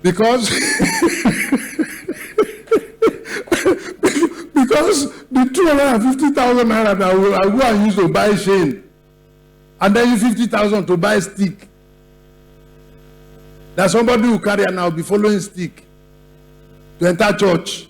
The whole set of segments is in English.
Because because the 250,000 naira that I go and use to buy chain, and then use 50,000 to buy stick. That somebody will carry and I'll be following stick to enter church.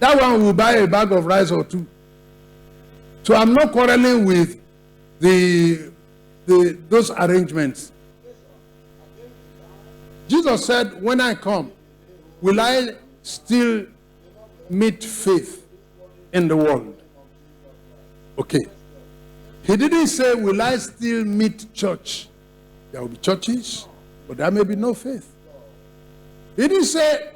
That one will buy a bag of rice or two. So I'm not quarreling with those arrangements. Jesus said, when I come, will I still meet faith in the world? Okay. He didn't say, will I still meet church? There will be churches, but there may be no faith. He didn't say,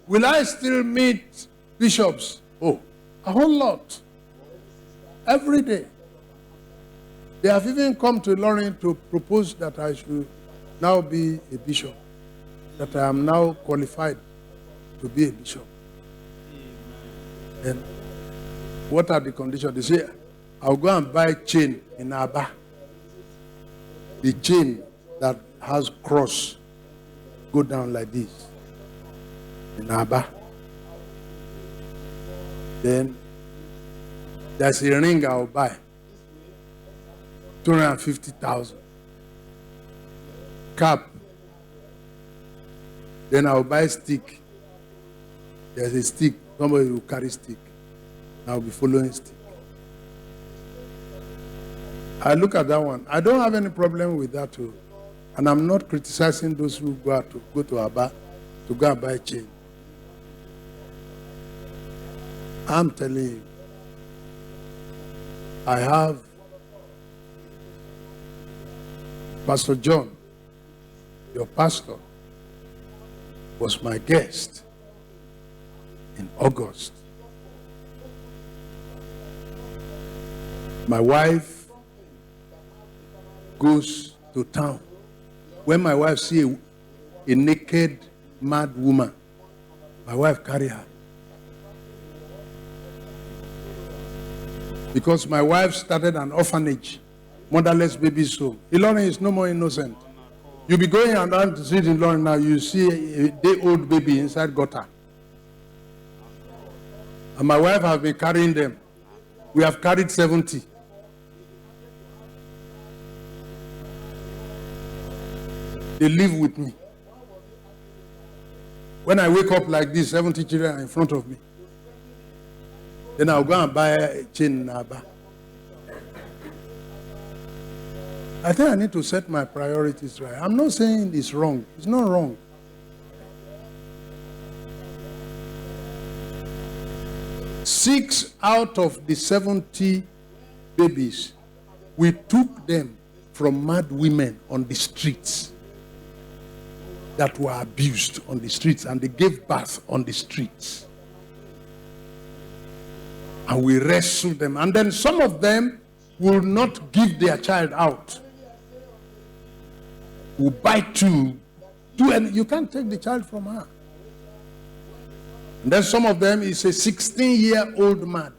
will I still meet bishops? Oh, a whole lot. Every day. They have even come to Lorraine to propose that I should now be a bishop. That I am now qualified to be a bishop. And what are the conditions? They say, I'll go and buy chain in Aba. The chain that has cross go down like this in Aba. Then there's a ring I'll buy. 250,000. Cap. Then I'll buy stick. There's a stick. Somebody will carry stick. I'll be following stick. I look at that one. I don't have any problem with that too. And I'm not criticizing those who go to Aba to go and buy chain. I'm telling you, I have Pastor John, your pastor, was my guest in August. My wife goes to town. When my wife sees a naked, mad woman, my wife carry her. Because my wife started an orphanage, motherless babies home. Ilorin is no more innocent. You'll be going around the street in Ilorin now, you see a day-old baby inside gutter. And my wife has been carrying them. We have carried 70. They live with me. When I wake up like this, 70 children are in front of me. Then I'll go and buy a chain in Aba. I think I need to set my priorities right. I'm not saying it's wrong. It's not wrong. Six out of the 70 babies, we took them from mad women on the streets that were abused on the streets, and they gave birth on the streets. And we wrestled them. And then some of them will not give their child out. Will buy two, and you can't take the child from her. And then some of them is a 16-year-old man.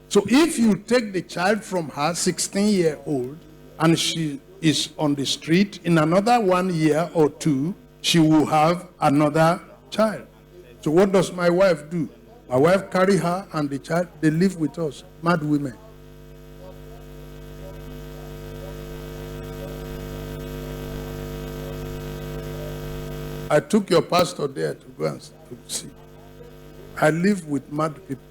So if you take the child from her, 16-year-old, and she is on the street, in another 1 year or two, she will have another child. So what does my wife do? My wife carry her and the child, they live with us, mad women. I took your pastor there to go and to see. I live with mad people.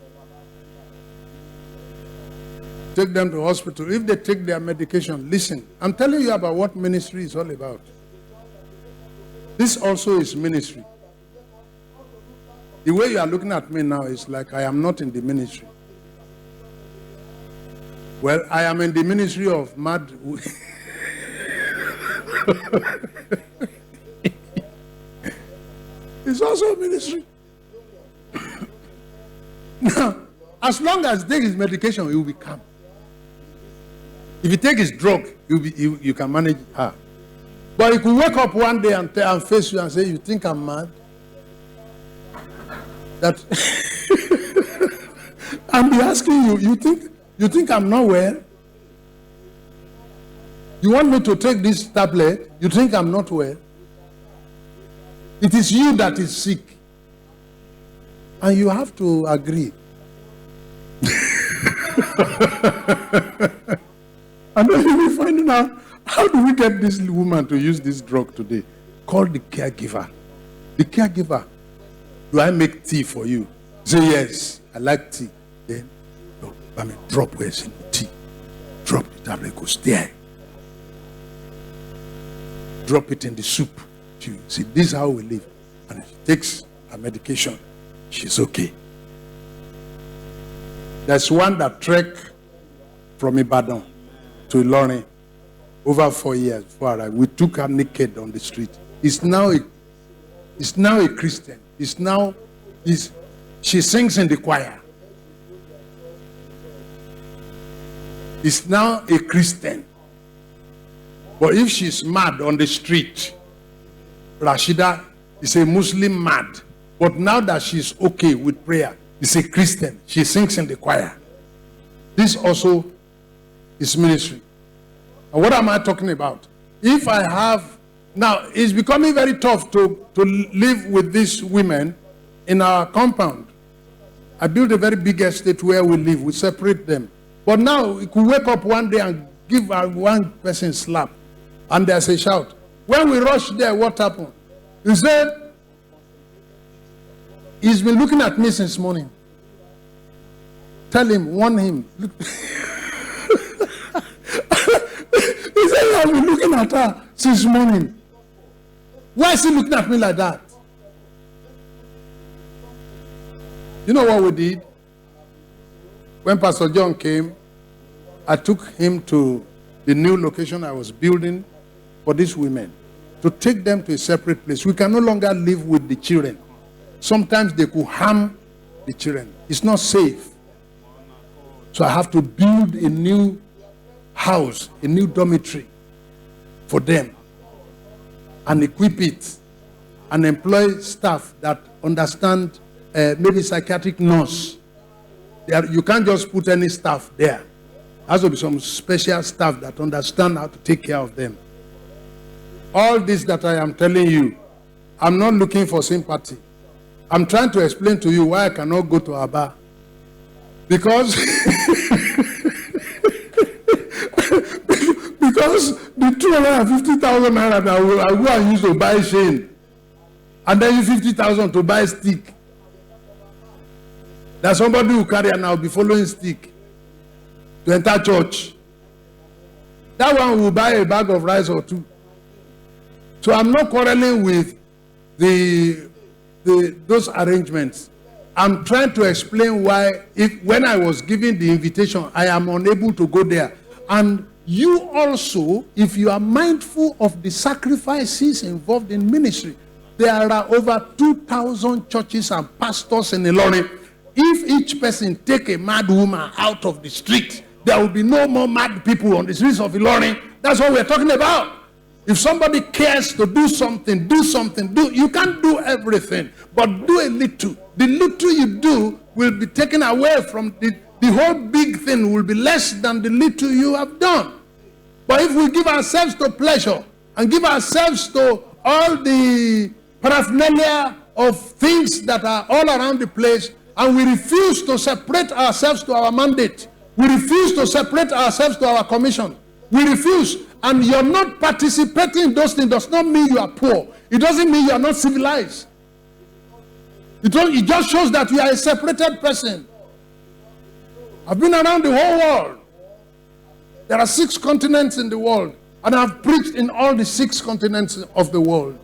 Take them to hospital. If they take their medication, listen. I'm telling you about what ministry is all about. This also is ministry. The way you are looking at me now is like I am not in the ministry. Well, I am in the ministry of mad. It's also a ministry. Now, as long as he takes his medication, he will be calm. If he takes his drug, you can manage her. But he could wake up one day and face you and say, "You think I'm mad?" That I'll be asking you, you think I'm not well? You want me to take this tablet? You think I'm not well? It is you that is sick. And you have to agree. And then you'll be finding out, how do we get this woman to use this drug today? Call the caregiver. The caregiver, do I make tea for you? Say, yes, I like tea. Then, no, I mean, drop where's in the tea. Drop the tablet, go stay. Drop it in the soup. She see, this is how we live. And she takes her medication. She's okay. There's one that trekked from Ibadan to Ilorin over 4 years before I arrived. We took her naked on the street. He's now a Christian. She sings in the choir. He's now a Christian. But if she's mad on the street, Rashida is a Muslim mad. But now that she's okay with prayer, she's a Christian. She sings in the choir. This also is ministry. And what am I talking about? If I have, now it's becoming very tough to live with these women in our compound. I built a very big estate where we live. We separate them. But now we could wake up one day and give one person slap. And there's a shout. When we rushed there, what happened? He said, he's been looking at me since morning. Tell him, warn him. He said, I've been looking at her since morning. Why is he looking at me like that? You know what we did? When Pastor John came, I took him to the new location I was building for these women, to take them to a separate place. We can no longer live with the children. Sometimes they could harm the children. It's not safe. So I have to build a new house, a new dormitory for them, and equip it, and employ staff that understand, maybe psychiatric nurse. You can't just put any staff there. There has to be some special staff that understand how to take care of them. All this that I am telling you, I'm not looking for sympathy. I'm trying to explain to you why I cannot go to Aba. Because the 250,000 naira that I go and use to buy chain, and then use 50,000 to buy stick. That somebody who carry and I'll be following stick to enter church. That one will buy a bag of rice or two. So I'm not quarreling with those arrangements. I'm trying to explain why, when I was given the invitation, I am unable to go there. And you also, if you are mindful of the sacrifices involved in ministry, there are over 2,000 churches and pastors in Ilorin. If each person take a mad woman out of the street, there will be no more mad people on the streets of Ilorin. That's what we're talking about. If somebody cares to do something, you can't do everything, but do a little. The little you do will be taken away from the whole big thing will be less than the little you have done. But if we give ourselves to pleasure and give ourselves to all the paraphernalia of things that are all around the place, and we refuse to separate ourselves to our mandate, we refuse to separate ourselves to our commission, we refuse, and you're not participating in those things, does not mean you are poor. It doesn't mean you are not civilized. It just shows that you are a separated person. I've been around the whole world. There are 6 continents in the world, and I've preached in all the 6 continents of the world.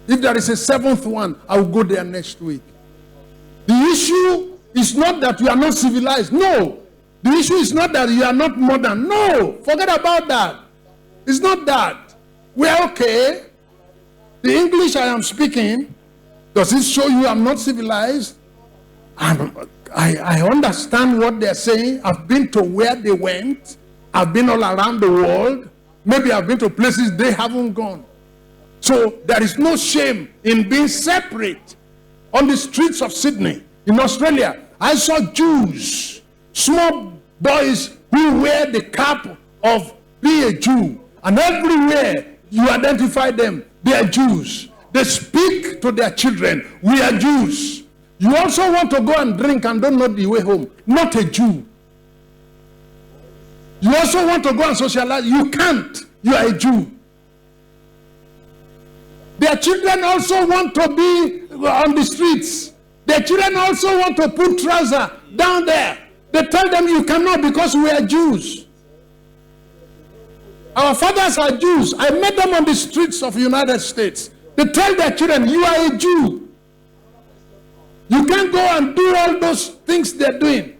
If there is a 7th one, I will go there next week. The issue is not that you are not civilized. No. The issue is not that you are not modern. No. Forget about that. It's not that. We are okay. The English I am speaking, does it show you I'm not civilized? I understand what they're saying. I've been to where they went. I've been all around the world. Maybe I've been to places they haven't gone. So there is no shame in being separate. On the streets of Sydney, in Australia, I saw Jews, small boys who wear the cap of being a Jew. And everywhere you identify them, they are Jews. they speak to their children, we are Jews. You also want to go and drink and don't know the way home. Not a Jew. You also want to go and socialize. You can't. You are a Jew. Their children also want to be on the streets. Their children also want to put trousers down there. They tell them you cannot because we are Jews. Our fathers are Jews. I met them on the streets of the United States. They tell their children, you are a Jew. You can't go and do all those things they're doing.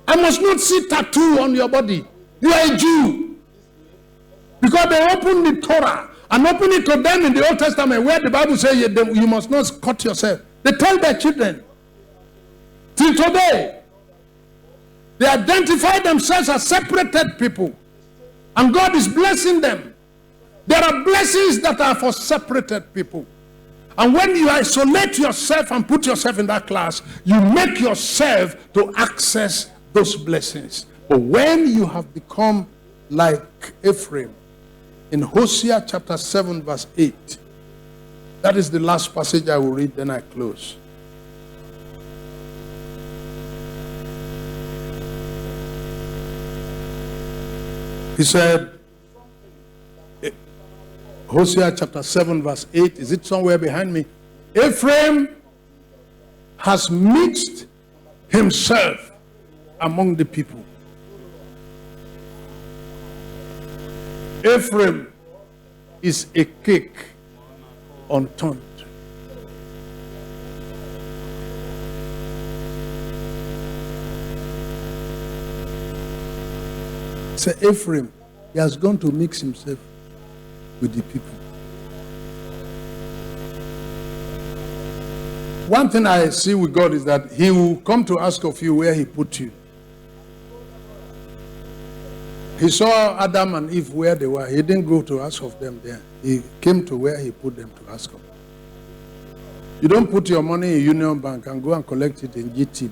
I must not see tattoo on your body. You are a Jew. Because they open the Torah and open it to them in the Old Testament where the Bible says you must not cut yourself. They tell their children. Till today, they identify themselves as separated people. And God is blessing them. There are blessings that are for separated people. And when you isolate yourself and put yourself in that class, you make yourself to access those blessings. But when you have become like Ephraim, in Hosea chapter 7 verse 8, that is the last passage I will read, then I close. He said, Hosea chapter 7 verse 8, is it somewhere behind me? Ephraim has mixed himself among the people. Ephraim is a cake unturned. Say Ephraim, he has gone to mix himself with the people. One thing I see with God is that he will come to ask of you where he put you. He saw Adam and Eve where they were. He didn't go to ask of them there. He came to where he put them to ask of them. You don't put your money in Union Bank and go and collect it in GTB.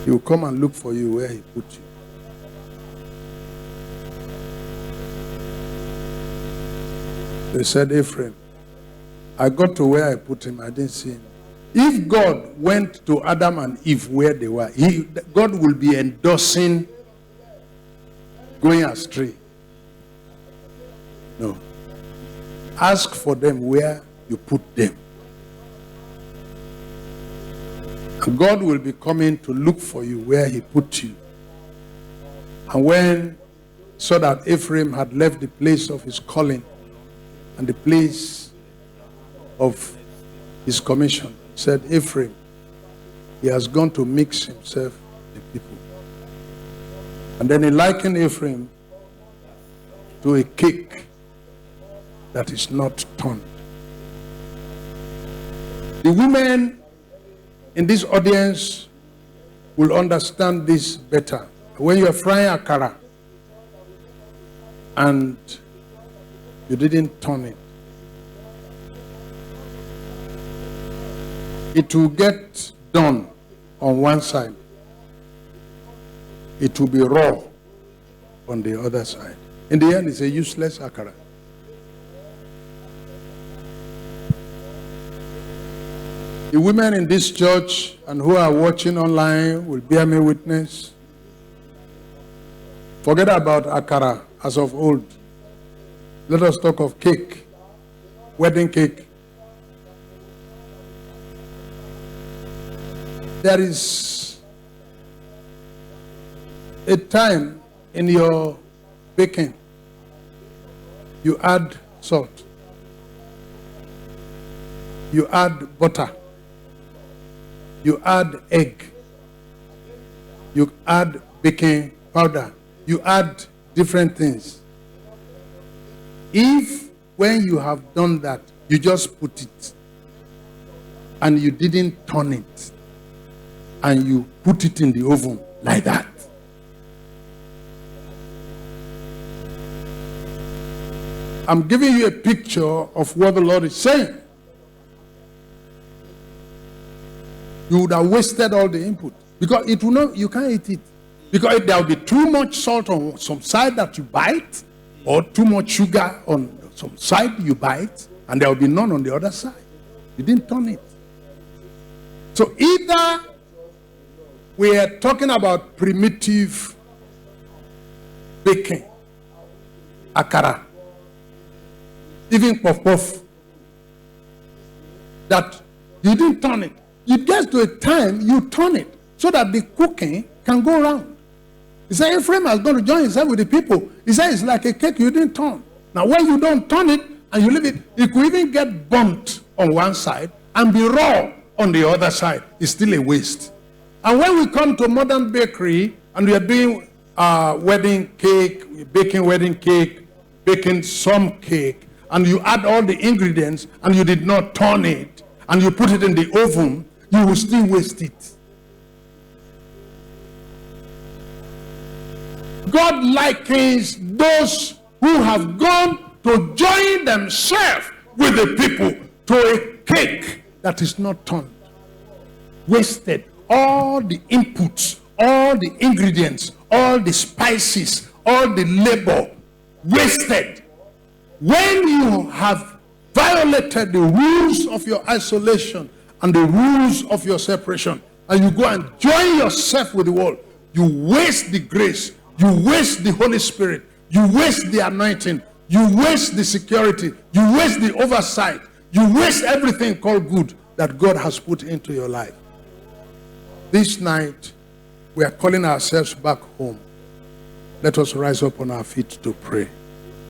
He will come and look for you where he put you. They said, Ephraim, I got to where I put him, I didn't see him. If God went to Adam and Eve where they were, God will be endorsing going astray. No. Ask for them where you put them. And God will be coming to look for you where he put you. And when saw that Ephraim had left the place of his calling and the place of his commission, said, Ephraim, he has gone to mix himself with the people. And then he likened Ephraim to a cake that is not turned. The women in this audience will understand this better. When you are frying akara and you didn't turn it, it will get done on one side. It will be raw on the other side. In the end, it's a useless akara. The women in this church and who are watching online will bear me witness. Forget about akara as of old. Let us talk of cake, wedding cake. There is a time in your baking, you add salt, you add butter, you add egg, you add baking powder, you add different things. If when you have done that, you just put it and you didn't turn it, and you put it in the oven like that, I'm giving you a picture of what the Lord is saying. You would have wasted all the input because it will not, you can't eat it because there will be too much salt on some side that you bite, or too much sugar on some side, you buy it, and there will be none on the other side. You didn't turn it. So either we are talking about primitive baking, akara, even puff puff, that you didn't turn it. It gets to a time you turn it so that the cooking can go around. He said, Ephraim has gone to join himself with the people. He said, it's like a cake you didn't turn. Now, when you don't turn it and you leave it, it could even get burnt on one side and be raw on the other side. It's still a waste. And when we come to modern bakery and we are doing wedding cake, baking some cake, and you add all the ingredients and you did not turn it, and you put it in the oven, you will still waste it. God likens those who have gone to join themselves with the people to a cake that is not turned. Wasted. All the inputs, all the ingredients, all the spices, all the labor, wasted. When you have violated the rules of your isolation and the rules of your separation, and you go and join yourself with the world, you waste the grace, you waste the Holy Spirit, you waste the anointing, you waste the security, you waste the oversight, you waste everything called good that God has put into your life. This night, we are calling ourselves back home. Let us rise up on our feet to pray.